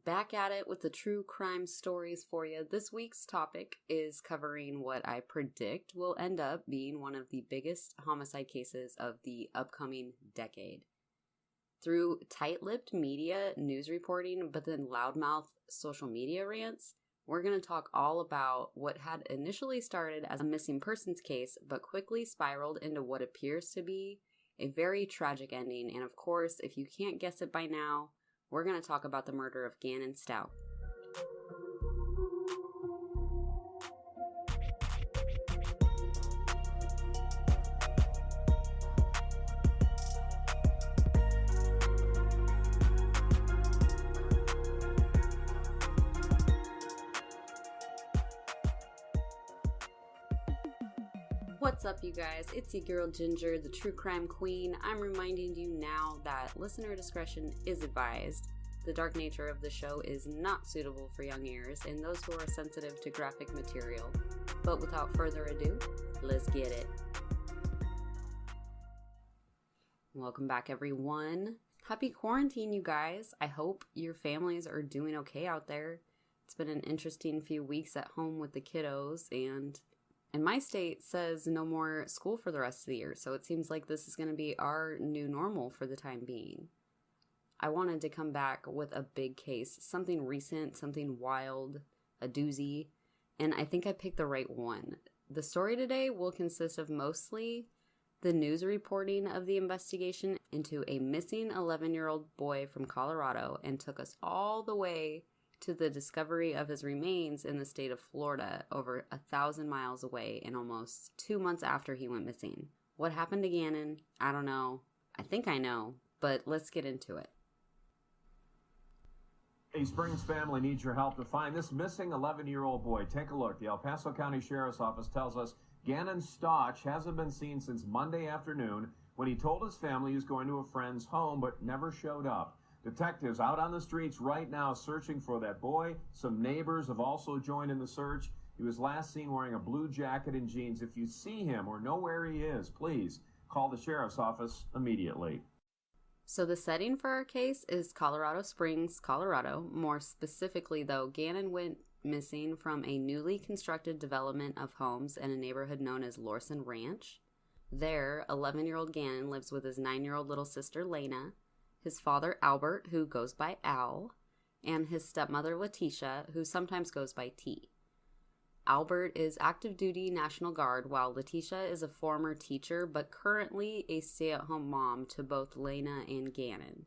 Back at it with the true crime stories for you. This week's topic is covering what I predict will end up being one of the biggest homicide cases of the upcoming decade. Through tight-lipped media news reporting, but then loudmouth social media rants, we're going to talk all about what had initially started as a missing persons case, but quickly spiraled into what appears to be a very tragic ending. And of course, if you can't guess it by now, we're going to talk about the murder of Gannon Stauch. What's up, you guys? It's your girl Ginger, the true crime queen. I'm reminding you now that listener discretion is advised. The dark nature of the show is not suitable for young ears and those who are sensitive to graphic material. But without further ado, let's get it. Welcome back, everyone. Happy quarantine, you guys. I hope your families are doing okay out there. It's been an interesting few weeks at home with the kiddos, and my state says no more school for the rest of the year, so it seems like this is going to be our new normal for the time being. I wanted to come back with a big case, something recent, something wild, a doozy, and I think I picked the right one. The story today will consist of mostly the news reporting of the investigation into a missing 11-year-old boy from Colorado, and took us all the way to the discovery of his remains in the state of Florida, over 1,000 miles away, and almost 2 months after he went missing. What happened to Gannon? I don't know. I think I know, but let's get into it. A Springs family needs your help to find this missing 11-year-old boy. Take a look. The El Paso County Sheriff's Office tells us Gannon Stauch hasn't been seen since Monday afternoon, when he told his family he was going to a friend's home but never showed up. Detectives out on the streets right now searching for that boy. Some neighbors have also joined in the search. He was last seen wearing a blue jacket and jeans. If you see him or know where he is, please call the sheriff's office immediately. So the setting for our case is Colorado Springs, Colorado. More specifically, though, Gannon went missing from a newly constructed development of homes in a neighborhood known as Lorson Ranch. There, 11-year-old Gannon lives with his 9-year-old little sister, Lena, his father, Albert, who goes by Al, and his stepmother, Leticia, who sometimes goes by T. Albert is active duty National Guard, while Leticia is a former teacher, but currently a stay-at-home mom to both Lena and Gannon.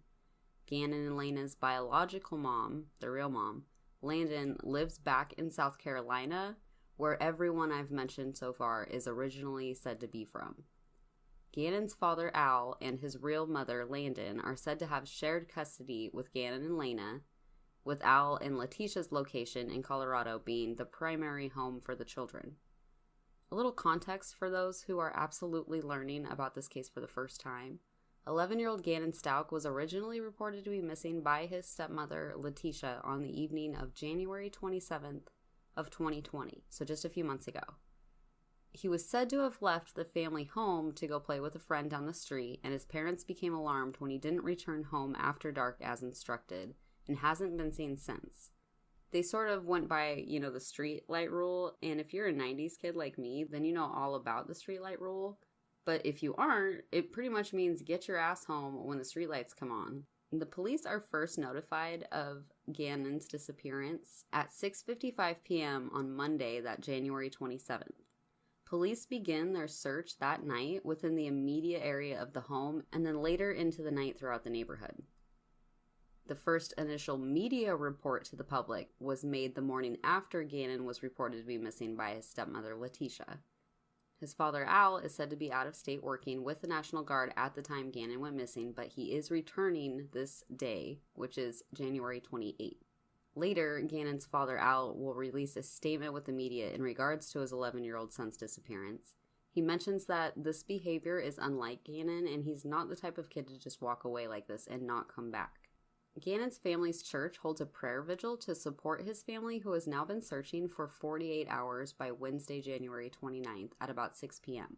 Gannon and Lena's biological mom, the real mom, Landon, lives back in South Carolina, where everyone I've mentioned so far is originally said to be from. Gannon's father, Al, and his real mother, Landon, are said to have shared custody with Gannon and Lena, with Al and Leticia's location in Colorado being the primary home for the children. A little context for those who are absolutely learning about this case for the first time. 11-year-old Gannon Stauch was originally reported to be missing by his stepmother, Leticia, on the evening of January 27th of 2020, so just a few months ago. He was said to have left the family home to go play with a friend down the street, and his parents became alarmed when he didn't return home after dark as instructed, and hasn't been seen since. They sort of went by, the street light rule, and if you're a 90s kid like me, then you know all about the street light rule. But if you aren't, it pretty much means get your ass home when the street lights come on. The police are first notified of Gannon's disappearance at 6:55 p.m. on Monday, that January 27th. Police begin their search that night within the immediate area of the home, and then later into the night throughout the neighborhood. The first initial media report to the public was made the morning after Gannon was reported to be missing by his stepmother, Leticia. His father, Al, is said to be out of state working with the National Guard at the time Gannon went missing, but he is returning this day, which is January 28th. Later, Gannon's father, Al, will release a statement with the media in regards to his 11-year-old son's disappearance. He mentions that this behavior is unlike Gannon, and he's not the type of kid to just walk away like this and not come back. Gannon's family's church holds a prayer vigil to support his family, who has now been searching for 48 hours by Wednesday, January 29th at about 6 p.m.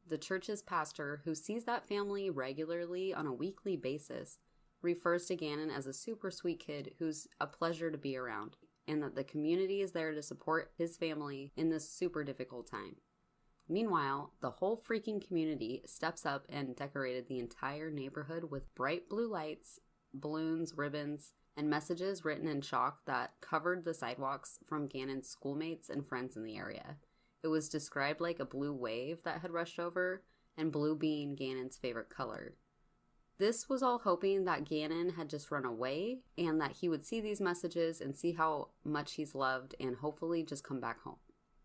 The church's pastor, who sees that family regularly on a weekly basis, refers to Gannon as a super sweet kid who's a pleasure to be around, and that the community is there to support his family in this super difficult time. Meanwhile, the whole freaking community steps up and decorated the entire neighborhood with bright blue lights, balloons, ribbons, and messages written in chalk that covered the sidewalks from Gannon's schoolmates and friends in the area. It was described like a blue wave that had rushed over, and blue being Gannon's favorite color. This was all hoping that Gannon had just run away and that he would see these messages and see how much he's loved and hopefully just come back home.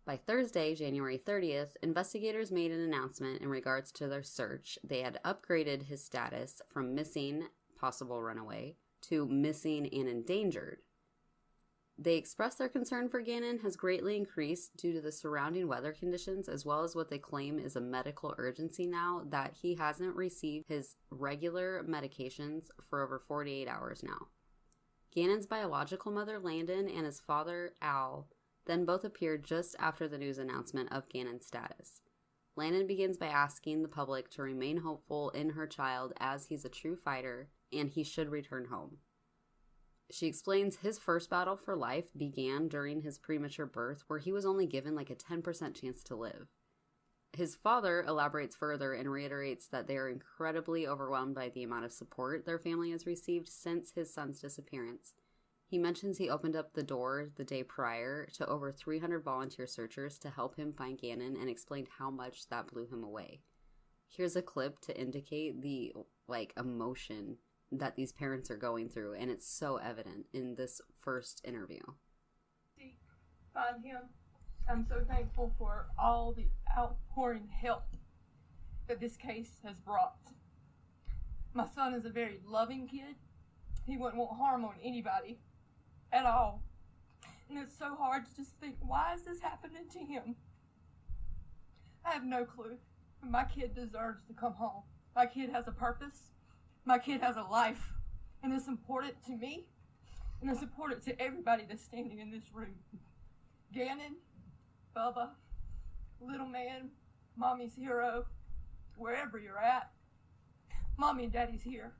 By Thursday, January 30th, investigators made an announcement in regards to their search. They had upgraded his status from missing, possible runaway, to missing and endangered. They expressed their concern for Gannon has greatly increased due to the surrounding weather conditions, as well as what they claim is a medical urgency now that he hasn't received his regular medications for over 48 hours now. Gannon's biological mother, Landon, and his father, Al, then both appeared just after the news announcement of Gannon's status. Landon begins by asking the public to remain hopeful in her child as he's a true fighter and he should return home. She explains his first battle for life began during his premature birth, where he was only given like a 10% chance to live. His father elaborates further and reiterates that they are incredibly overwhelmed by the amount of support their family has received since his son's disappearance. He mentions he opened up the door the day prior to over 300 volunteer searchers to help him find Gannon and explained how much that blew him away. Here's a clip to indicate the emotion that these parents are going through, and it's so evident in this first interview. Find him. I'm so thankful for all the outpouring help that this case has brought. My son is a very loving kid. He wouldn't want harm on anybody at all. And it's so hard to just think, why is this happening to him? I have no clue. My kid deserves to come home. My kid has a purpose. My kid has a life, and it's important to me, and it's important to everybody that's standing in this room. Gannon, Bubba, little man, mommy's hero, wherever you're at, mommy and daddy's here.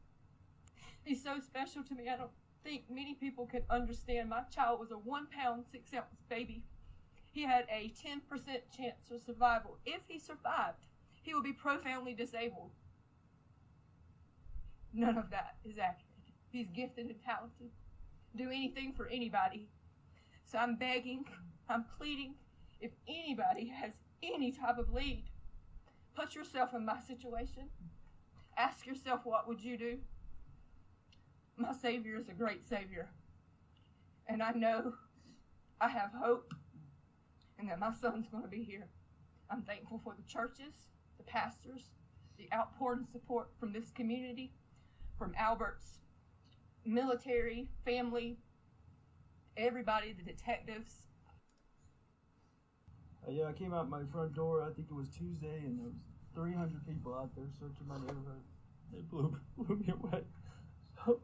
He's so special to me. I don't think many people can understand. My child was a 1 pound, 6 ounce baby. He had a 10% chance of survival. If he survived, he would be profoundly disabled. None of that is accurate. He's gifted and talented. Do anything for anybody. So I'm begging, I'm pleading, if anybody has any type of lead, put yourself in my situation. Ask yourself, what would you do? My Savior is a great Savior. And I know I have hope and that my son's going to be here. I'm thankful for the churches, the pastors, the outpouring support from this community, from Albert's military, family, everybody, the detectives. Yeah, I came out my front door, I think it was Tuesday, and there was 300 people out there searching my neighborhood. They blew me away. So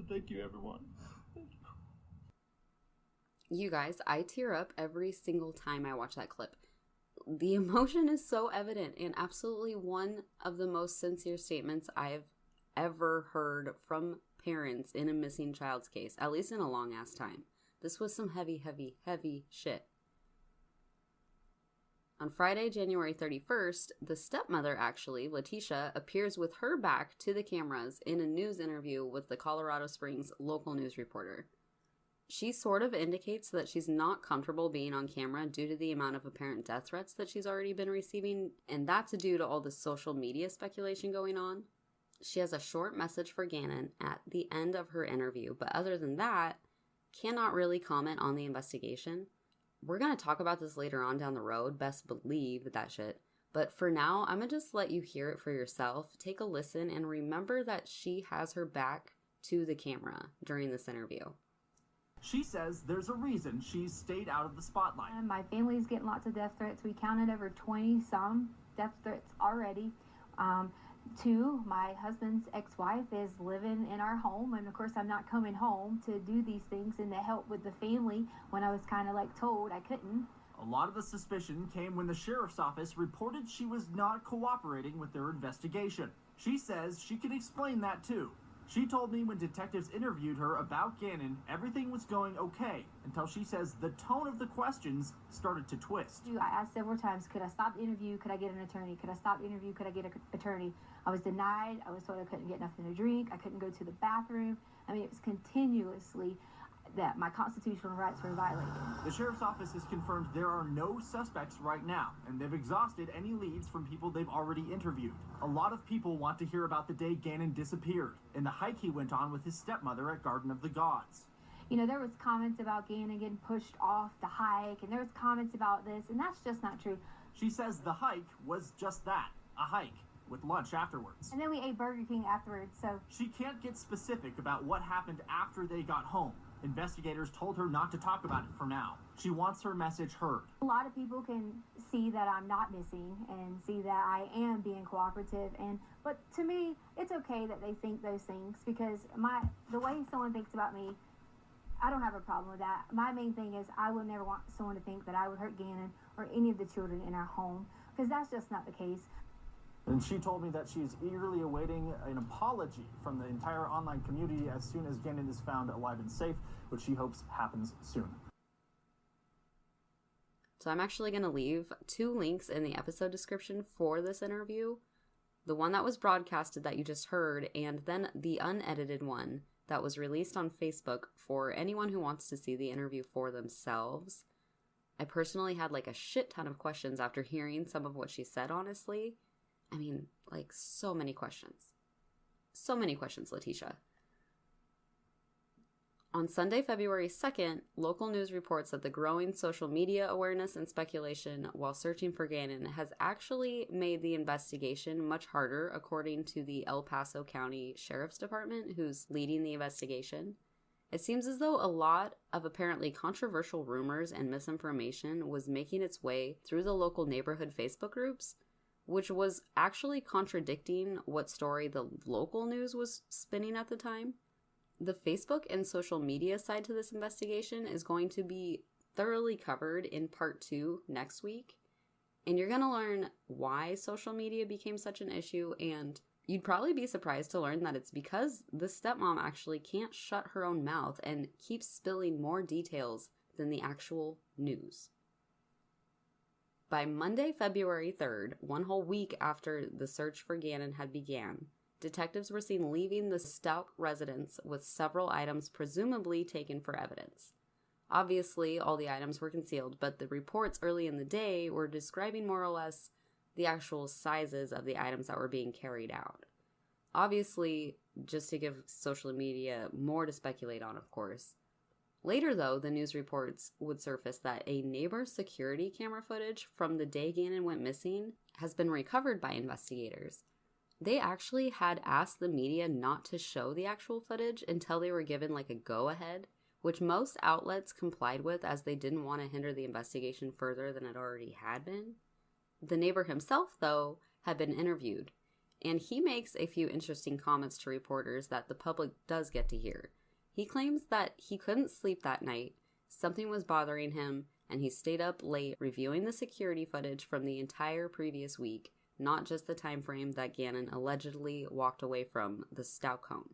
thank you, everyone. Thank you. You guys, I tear up every single time I watch that clip. The emotion is so evident, and absolutely one of the most sincere statements I've ever heard from parents in a missing child's case, at least in a long ass time. This was some heavy shit. On Friday, January 31st, the stepmother, actually, Leticia, appears with her back to the cameras in a news interview with the Colorado Springs local news reporter. She sort of indicates that she's not comfortable being on camera due to the amount of apparent death threats that she's already been receiving, and that's due to all the social media speculation going on. She has a short message for Gannon at the end of her interview, but other than that, cannot really comment on the investigation. We're going to talk about this later on down the road, best believe that shit. But for now, I'm going to just let you hear it for yourself, take a listen, and remember that she has her back to the camera during this interview. She says there's a reason she's stayed out of the spotlight. My family's getting lots of death threats. We counted over 20-some death threats already. 2, my husband's ex-wife is living in our home, and of course I'm not coming home to do these things and to help with the family when I was kind of told I couldn't. A lot of the suspicion came when the sheriff's office reported she was not cooperating with their investigation. She says she can explain that too. She told me when detectives interviewed her about Gannon, everything was going okay, until she says the tone of the questions started to twist. I asked several times, could I stop the interview? Could I get an attorney? Could I stop the interview? Could I get an attorney? I was denied. I was told I couldn't get nothing to drink. I couldn't go to the bathroom. I mean, it was continuously that my constitutional rights were violated. The sheriff's office has confirmed there are no suspects right now, and they've exhausted any leads from people they've already interviewed. A lot of people want to hear about the day Gannon disappeared and the hike he went on with his stepmother at Garden of the Gods. You know, there was comments about Gannon getting pushed off the hike, and there was comments about this, and that's just not true. She says the hike was just that, a hike, with lunch afterwards. And then we ate Burger King afterwards, so... She can't get specific about what happened after they got home. Investigators told her not to talk about it for now. She wants her message heard. A lot of people can see that I'm not missing and see that I am being cooperative, but to me, it's okay that they think those things, because the way someone thinks about me, I don't have a problem with that. My main thing is I would never want someone to think that I would hurt Gannon or any of the children in our home, because that's just not the case. And she told me that she's eagerly awaiting an apology from the entire online community as soon as Gannon is found alive and safe, which she hopes happens soon. So I'm actually going to leave 2 links in the episode description for this interview. The one that was broadcasted that you just heard, and then the unedited one that was released on Facebook for anyone who wants to see the interview for themselves. I personally had like a shit ton of questions after hearing some of what she said, honestly. I mean, like, so many questions. So many questions, Leticia. On Sunday, February 2nd, local news reports that the growing social media awareness and speculation while searching for Gannon has actually made the investigation much harder, according to the El Paso County Sheriff's Department, who's leading the investigation. It seems as though a lot of apparently controversial rumors and misinformation was making its way through the local neighborhood Facebook groups, which was actually contradicting what story the local news was spinning at the time. The Facebook and social media side to this investigation is going to be thoroughly covered in part 2 next week, and you're going to learn why social media became such an issue, and you'd probably be surprised to learn that it's because the stepmom actually can't shut her own mouth and keeps spilling more details than the actual news. By Monday, February 3rd, 1 whole week after the search for Gannon had began, detectives were seen leaving the Stauch residence with several items presumably taken for evidence. Obviously, all the items were concealed, but the reports early in the day were describing more or less the actual sizes of the items that were being carried out. Obviously, just to give social media more to speculate on, of course. Later, though, the news reports would surface that a neighbor's security camera footage from the day Gannon went missing has been recovered by investigators. They actually had asked the media not to show the actual footage until they were given like a go-ahead, which most outlets complied with as they didn't want to hinder the investigation further than it already had been. The neighbor himself, though, had been interviewed, and he makes a few interesting comments to reporters that the public does get to hear. He claims that he couldn't sleep that night, something was bothering him, and he stayed up late reviewing the security footage from the entire previous week, not just the time frame that Gannon allegedly walked away from the Stauch home.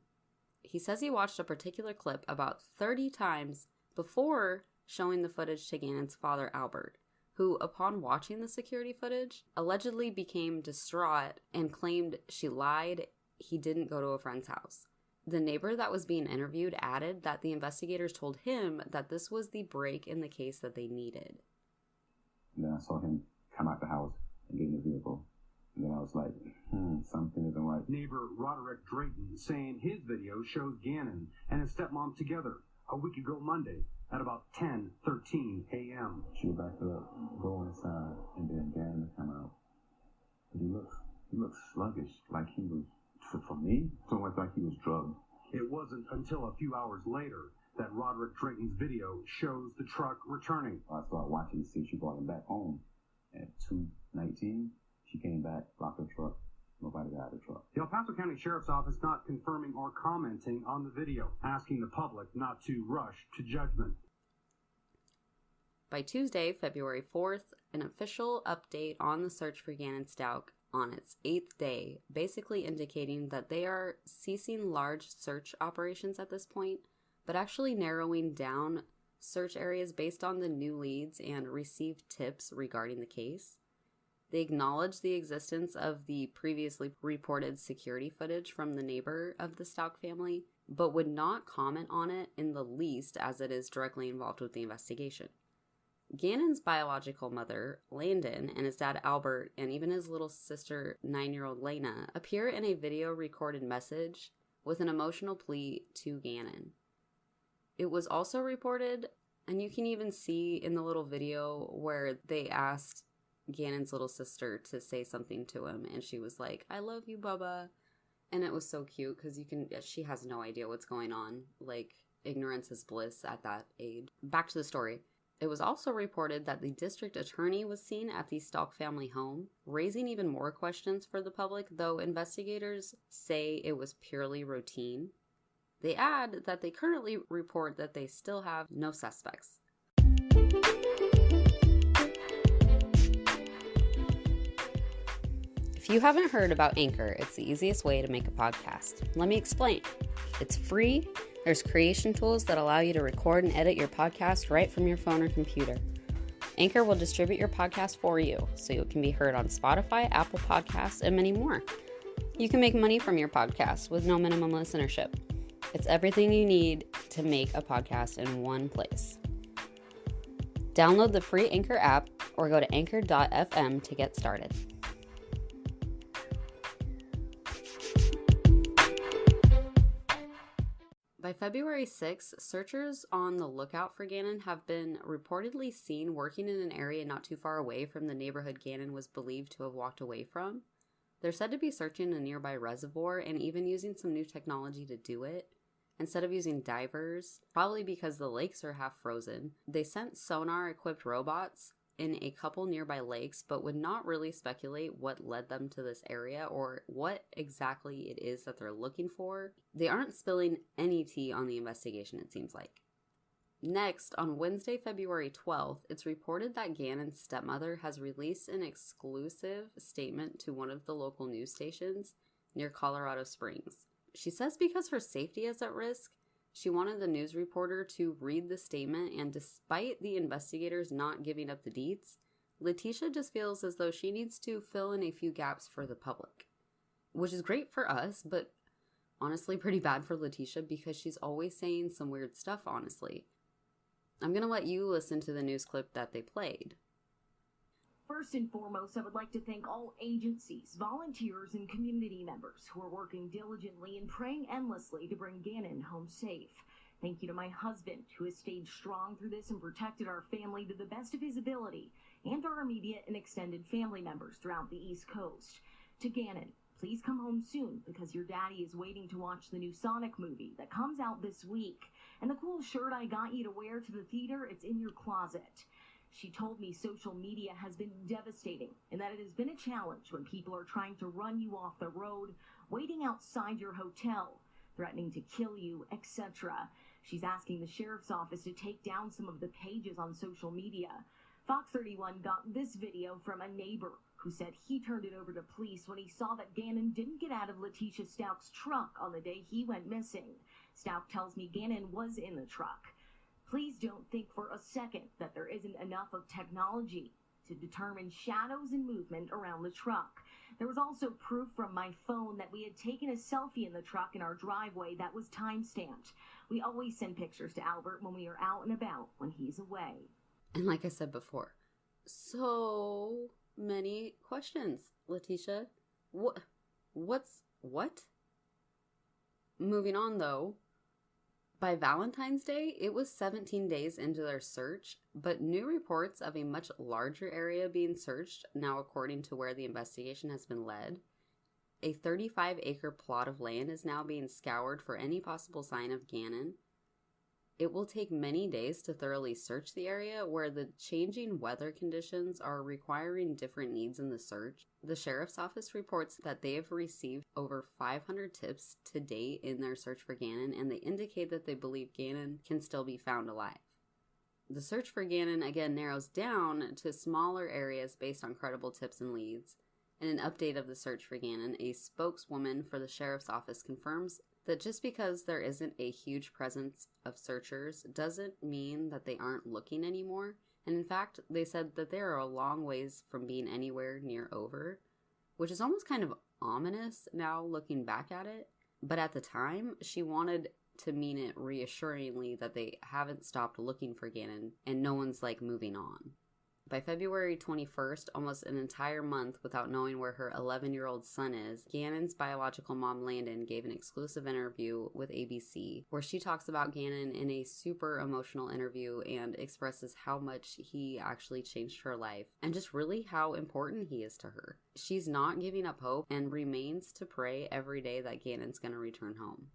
He says he watched a particular clip about 30 times before showing the footage to Gannon's father, Albert, who, upon watching the security footage, allegedly became distraught and claimed she lied, he didn't go to a friend's house. The neighbor that was being interviewed added that the investigators told him that this was the break in the case that they needed. And then I saw him come out the house and get in the vehicle. And then I was like, something isn't right. Neighbor Roderick Drayton saying his video shows Gannon and his stepmom together a week ago Monday at about 10:13 a.m. She would back up, go inside, and then Gannon would come out. But he looks sluggish, like he was, for me, so much like he was drugged. It wasn't until a few hours later that Roderick Drayton's video shows the truck returning. I started watching to see if she brought him back home. At 2:19, she came back, locked her truck. Nobody got out of the truck. The El Paso County Sheriff's Office not confirming or commenting on the video, asking the public not to rush to judgment. By Tuesday, February 4th, an official update on the search for Gannon Stauch on its 8th day, basically indicating that they are ceasing large search operations at this point, but actually narrowing down search areas based on the new leads and received tips regarding the case. They acknowledge the existence of the previously reported security footage from the neighbor of the Stauch family, but would not comment on it in the least as it is directly involved with the investigation. Gannon's biological mother, Landon, and his dad, Albert, and even his little sister, 9-year-old Lena, appear in a video recorded message with an emotional plea to Gannon. It was also reported, and you can even see in the little video where they asked Gannon's little sister to say something to him, and she was like, "I love you, Bubba." And it was so cute because she has no idea what's going on. Like, ignorance is bliss at that age. Back to the story. It was also reported that the district attorney was seen at the Stauch family home, raising even more questions for the public, though investigators say it was purely routine. They add that they currently report that they still have no suspects. If you haven't heard about Anchor, it's the easiest way to make a podcast. Let me explain. It's free. There's creation tools that allow you to record and edit your podcast right from your phone or computer. Anchor will distribute your podcast for you, so it can be heard on Spotify, Apple Podcasts, and many more. You can make money from your podcast with no minimum listenership. It's everything you need to make a podcast in one place. Download the free Anchor app or go to anchor.fm to get started. By February 6, searchers on the lookout for Gannon have been reportedly seen working in an area not too far away from the neighborhood Gannon was believed to have walked away from. They're said to be searching a nearby reservoir and even using some new technology to do it. Instead of using divers, probably because the lakes are half frozen, they sent sonar-equipped robots in a couple nearby lakes, but would not really speculate what led them to this area or what exactly it is that they're looking for. They aren't spilling any tea on the investigation, it seems like. Next, on Wednesday, February 12th, it's reported that Gannon's stepmother has released an exclusive statement to one of the local news stations near Colorado Springs. She says because her safety is at risk, she wanted the news reporter to read the statement, and despite the investigators not giving up the deets, Leticia just feels as though she needs to fill in a few gaps for the public. Which is great for us, but honestly pretty bad for Leticia because she's always saying some weird stuff, honestly. I'm going to let you listen to the news clip that they played. First and foremost, I would like to thank all agencies, volunteers, and community members who are working diligently and praying endlessly to bring Gannon home safe. Thank you to my husband, who has stayed strong through this and protected our family to the best of his ability, and our immediate and extended family members throughout the East Coast. To Gannon, please come home soon, because your daddy is waiting to watch the new Sonic movie that comes out this week. And the cool shirt I got you to wear to the theater, it's in your closet. She told me social media has been devastating and that it has been a challenge when people are trying to run you off the road, waiting outside your hotel, threatening to kill you, etc. She's asking the sheriff's office to take down some of the pages on social media. Fox 31 got this video from a neighbor who said he turned it over to police when he saw that Gannon didn't get out of Letecia Stauch's truck on the day he went missing. Stauch tells me Gannon was in the truck. Please don't think for a second that there isn't enough of technology to determine shadows and movement around the truck. There was also proof from my phone that we had taken a selfie in the truck in our driveway that was time-stamped. We always send pictures to Albert when we are out and about when he's away. And like I said before, so many questions, Leticia. What? Moving on, though. By Valentine's Day, it was 17 days into their search, but new reports of a much larger area being searched, now according to where the investigation has been led. A 35-acre plot of land is now being scoured for any possible sign of Gannon. It will take many days to thoroughly search the area, where the changing weather conditions are requiring different needs in the search. The sheriff's office reports that they have received over 500 tips to date in their search for Gannon, and they indicate that they believe Gannon can still be found alive. The search for Gannon again narrows down to smaller areas based on credible tips and leads. In an update of the search for Gannon, a spokeswoman for the sheriff's office confirms that just because there isn't a huge presence of searchers doesn't mean that they aren't looking anymore. And in fact, they said that they are a long ways from being anywhere near over, which is almost kind of ominous now looking back at it. But at the time, she wanted to mean it reassuringly that they haven't stopped looking for Gannon and no one's like moving on. By February 21st, almost an entire month without knowing where her 11-year-old son is, Gannon's biological mom, Landon, gave an exclusive interview with ABC, where she talks about Gannon in a super emotional interview and expresses how much he actually changed her life, and just really how important he is to her. She's not giving up hope and remains to pray every day that Gannon's going to return home.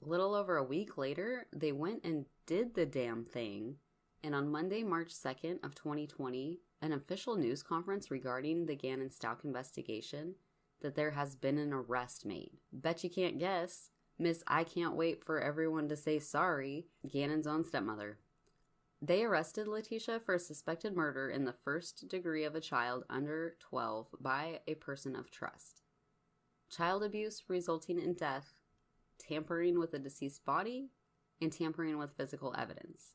A little over a week later, they went and did the damn thing. And on Monday, March 2nd of 2020, an official news conference regarding the Gannon Stauch investigation that there has been an arrest made. Bet you can't guess, Miss I can't wait for everyone to say sorry, Gannon's own stepmother. They arrested Leticia for suspected murder in the first degree of a child under 12 by a person of trust. Child abuse resulting in death, tampering with a deceased body, and tampering with physical evidence.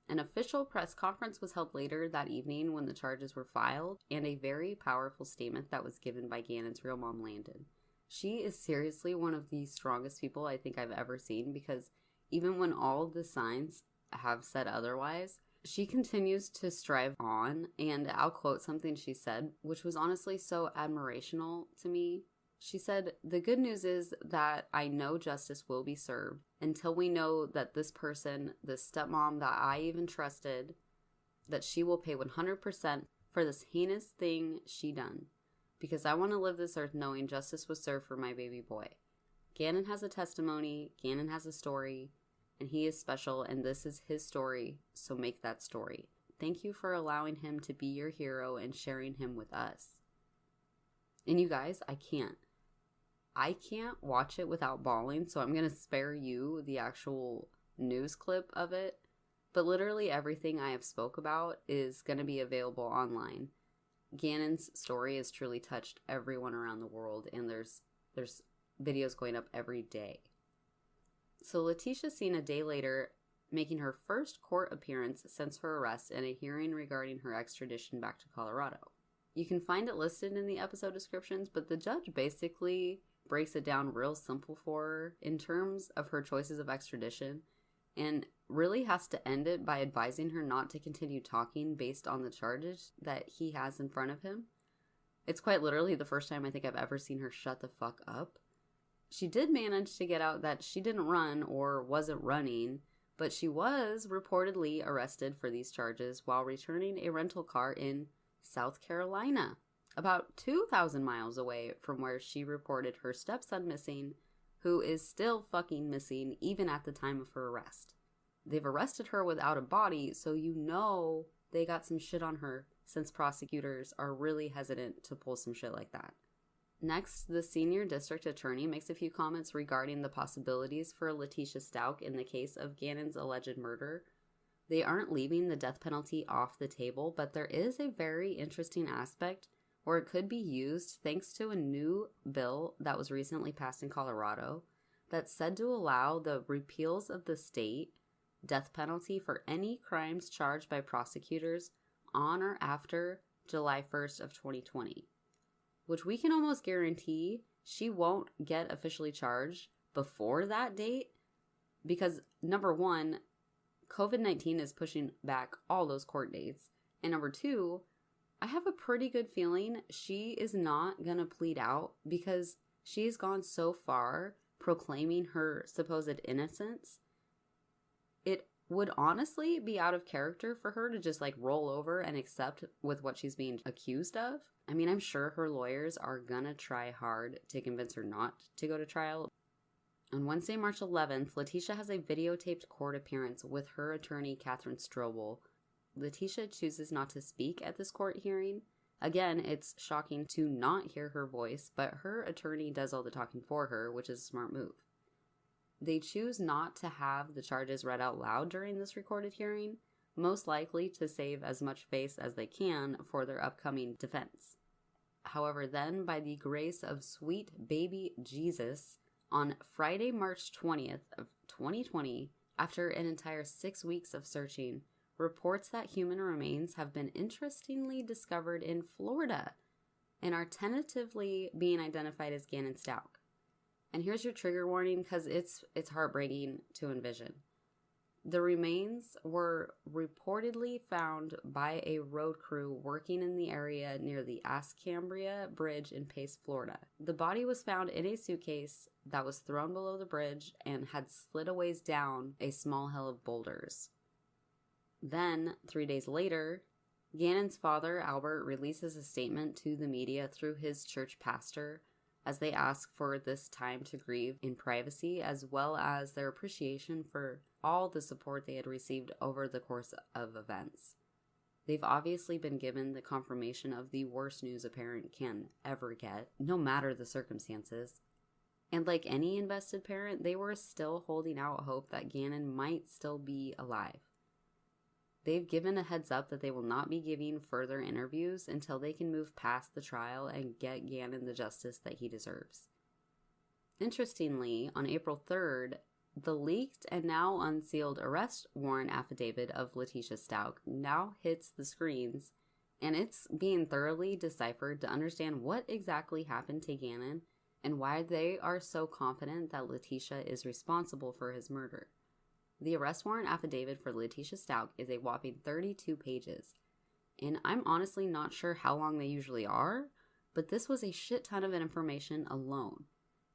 An official press conference was held later that evening when the charges were filed, and a very powerful statement that was given by Gannon's real mom, Landon. She is seriously one of the strongest people I think I've ever seen, because even when all the signs have said otherwise, she continues to strive on, and I'll quote something she said, which was honestly so admirational to me. She said, "The good news is that I know justice will be served until we know that this person, this stepmom that I even trusted, that she will pay 100% for this heinous thing she done. Because I want to live this earth knowing justice was served for my baby boy. Gannon has a testimony, Gannon has a story, and he is special, and this is his story, so make that story. Thank you for allowing him to be your hero and sharing him with us." And you guys, I can't watch it without bawling, so I'm going to spare you the actual news clip of it. But literally everything I have spoke about is going to be available online. Gannon's story has truly touched everyone around the world, and there's videos going up every day. So Leticia's seen a day later, making her first court appearance since her arrest in a hearing regarding her extradition back to Colorado. You can find it listed in the episode descriptions, but the judge basically breaks it down real simple for her in terms of her choices of extradition, and really has to end it by advising her not to continue talking based on the charges that he has in front of him. It's quite literally the first time I think I've ever seen her shut the fuck up. She did manage to get out that she didn't run or wasn't running, but she was reportedly arrested for these charges while returning a rental car in South Carolina, about 2,000 miles away from where she reported her stepson missing, who is still fucking missing even at the time of her arrest. They've arrested her without a body, so you know they got some shit on her, since prosecutors are really hesitant to pull some shit like that. Next, the senior district attorney makes a few comments regarding the possibilities for Letecia Stauch in the case of Gannon's alleged murder. They aren't leaving the death penalty off the table, but there is a very interesting aspect where it could be used thanks to a new bill that was recently passed in Colorado that's said to allow the repeals of the state death penalty for any crimes charged by prosecutors on or after July 1st of 2020, which we can almost guarantee she won't get officially charged before that date because, number one, COVID-19 is pushing back all those court dates, and number two, I have a pretty good feeling she is not going to plead out because she's gone so far proclaiming her supposed innocence. It would honestly be out of character for her to just like roll over and accept with what she's being accused of. I mean, I'm sure her lawyers are going to try hard to convince her not to go to trial. On Wednesday, March 11th, Leticia has a videotaped court appearance with her attorney, Catherine Strobel. Leticia chooses not to speak at this court hearing. Again, it's shocking to not hear her voice, but her attorney does all the talking for her, which is a smart move. They choose not to have the charges read out loud during this recorded hearing, most likely to save as much face as they can for their upcoming defense. However, then, by the grace of sweet baby Jesus, on Friday, March 20th of 2020, after an entire 6 weeks of searching, reports that human remains have been interestingly discovered in Florida and are tentatively being identified as Gannon Stauch. And here's your trigger warning, because it's heartbreaking to envision. The remains were reportedly found by a road crew working in the area near the Escambia Bridge in Pace, Florida. The body was found in a suitcase that was thrown below the bridge and had slid a ways down a small hill of boulders. Then, 3 days later, Gannon's father, Albert, releases a statement to the media through his church pastor as they ask for this time to grieve in privacy, as well as their appreciation for all the support they had received over the course of events. They've obviously been given the confirmation of the worst news a parent can ever get, no matter the circumstances. And like any invested parent, they were still holding out hope that Gannon might still be alive. They've given a heads up that they will not be giving further interviews until they can move past the trial and get Gannon the justice that he deserves. Interestingly, on April 3rd, the leaked and now unsealed arrest warrant affidavit of Letecia Stauch now hits the screens, and it's being thoroughly deciphered to understand what exactly happened to Gannon and why they are so confident that Leticia is responsible for his murder. The arrest warrant affidavit for Letecia Stauch is a whopping 32 pages, and I'm honestly not sure how long they usually are, but this was a shit ton of information alone.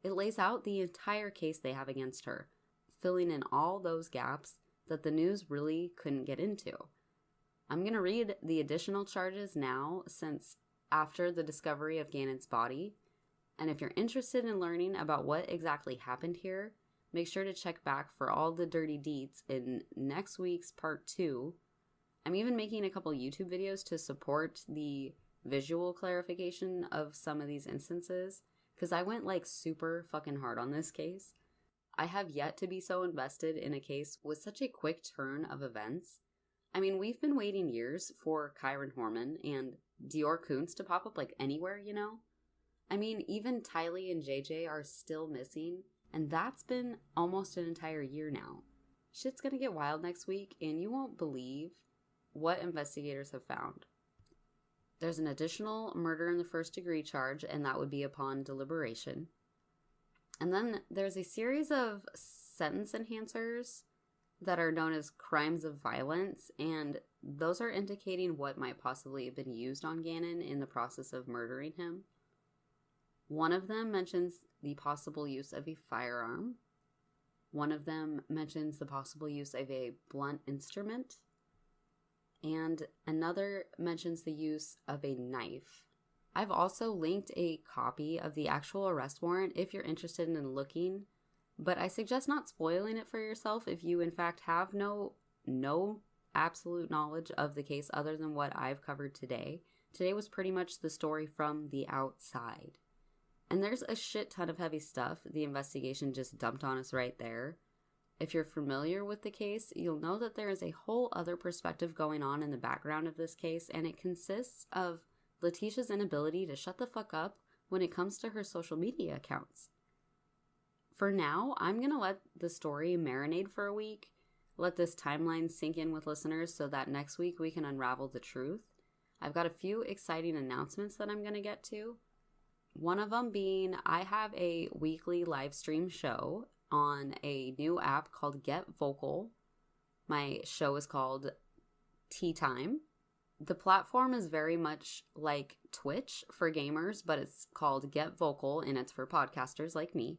It lays out the entire case they have against her, filling in all those gaps that the news really couldn't get into. I'm going to read the additional charges now, since after the discovery of Gannon's body, and if you're interested in learning about what exactly happened here, make sure to check back for all the dirty deets in next week's part 2. I'm even making a couple YouTube videos to support the visual clarification of some of these instances, because I went like super fucking hard on this case. I have yet to be so invested in a case with such a quick turn of events. I mean, we've been waiting years for Kyron Horman and Dior Koontz to pop up like anywhere, you know? I mean, even Tylee and JJ are still missing, and that's been almost an entire year now. Shit's gonna get wild next week, and you won't believe what investigators have found. There's an additional murder in the first degree charge, and that would be upon deliberation. And then there's a series of sentence enhancers that are known as crimes of violence, and those are indicating what might possibly have been used on Gannon in the process of murdering him. One of them mentions the possible use of a firearm. One of them mentions the possible use of a blunt instrument. And another mentions the use of a knife. I've also linked a copy of the actual arrest warrant if you're interested in looking, but I suggest not spoiling it for yourself if you in fact have no absolute knowledge of the case other than what I've covered today. Today was pretty much the story from the outside. And there's a shit ton of heavy stuff the investigation just dumped on us right there. If you're familiar with the case, you'll know that there is a whole other perspective going on in the background of this case, and it consists of Leticia's inability to shut the fuck up when it comes to her social media accounts. For now, I'm going to let the story marinate for a week, let this timeline sink in with listeners so that next week we can unravel the truth. I've got a few exciting announcements that I'm going to get to. One of them being I have a weekly live stream show on a new app called Get Vocal. My show is called Tea Time. The platform is very much like Twitch for gamers, but it's called Get Vocal, and it's for podcasters like me.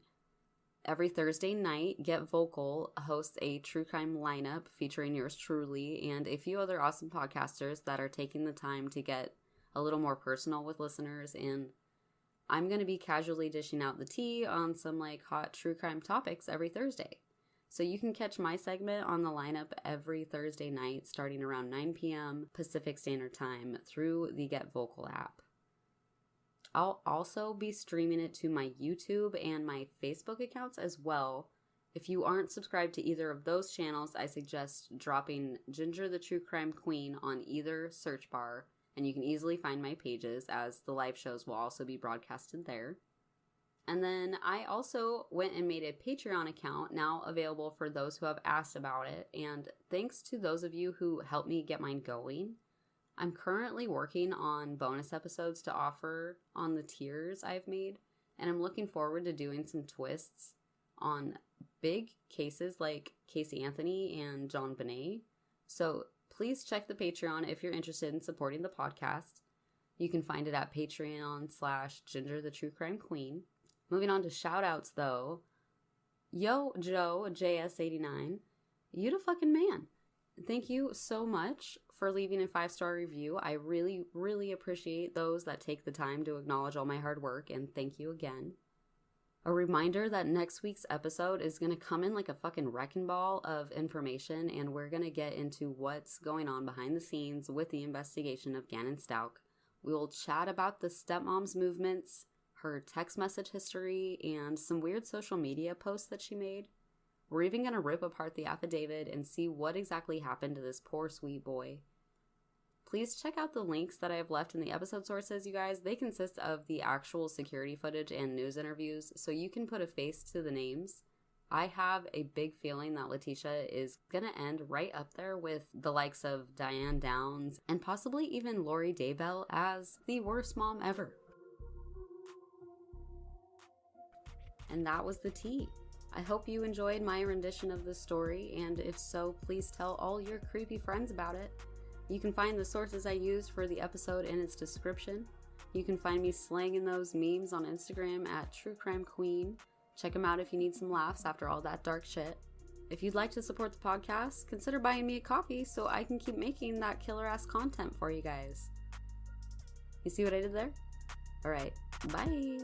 Every Thursday night, Get Vocal hosts a true crime lineup featuring yours truly and a few other awesome podcasters that are taking the time to get a little more personal with listeners, and I'm going to be casually dishing out the tea on some like hot true crime topics every Thursday. So you can catch my segment on the lineup every Thursday night starting around 9 p.m. Pacific Standard Time through the Get Vocal app. I'll also be streaming it to my YouTube and my Facebook accounts as well. If you aren't subscribed to either of those channels, I suggest dropping Ginger the True Crime Queen on either search bar and you can easily find my pages as the live shows will also be broadcasted there. And then I also went and made a Patreon account now available for those who have asked about it. And thanks to those of you who helped me get mine going. I'm currently working on bonus episodes to offer on the tiers I've made. And I'm looking forward to doing some twists on big cases like Casey Anthony and John Bonet. So please check the Patreon if you're interested in supporting the podcast. You can find it at Patreon.com/Ginger the True Crime Queen. Moving on to shout-outs, though. Yo, Joe, JS89, you the fucking man. Thank you so much for leaving a 5-star review. I really, really appreciate those that take the time to acknowledge all my hard work, and thank you again. A reminder that next week's episode is going to come in like a fucking wrecking ball of information, and we're going to get into what's going on behind the scenes with the investigation of Gannon Stauch. We will chat about the stepmom's movements, her text message history, and some weird social media posts that she made. We're even going to rip apart the affidavit and see what exactly happened to this poor sweet boy. Please check out the links that I have left in the episode sources, you guys. They consist of the actual security footage and news interviews, so you can put a face to the names. I have a big feeling that Leticia is going to end right up there with the likes of Diane Downs and possibly even Lori Daybell as the worst mom ever. And that was the tea. I hope you enjoyed my rendition of the story, and if so, please tell all your creepy friends about it. You can find the sources I used for the episode in its description. You can find me slanging those memes on Instagram at True Crime Queen. Check them out if you need some laughs after all that dark shit. If you'd like to support the podcast, consider buying me a coffee so I can keep making that killer-ass content for you guys. You see what I did there? Alright, bye!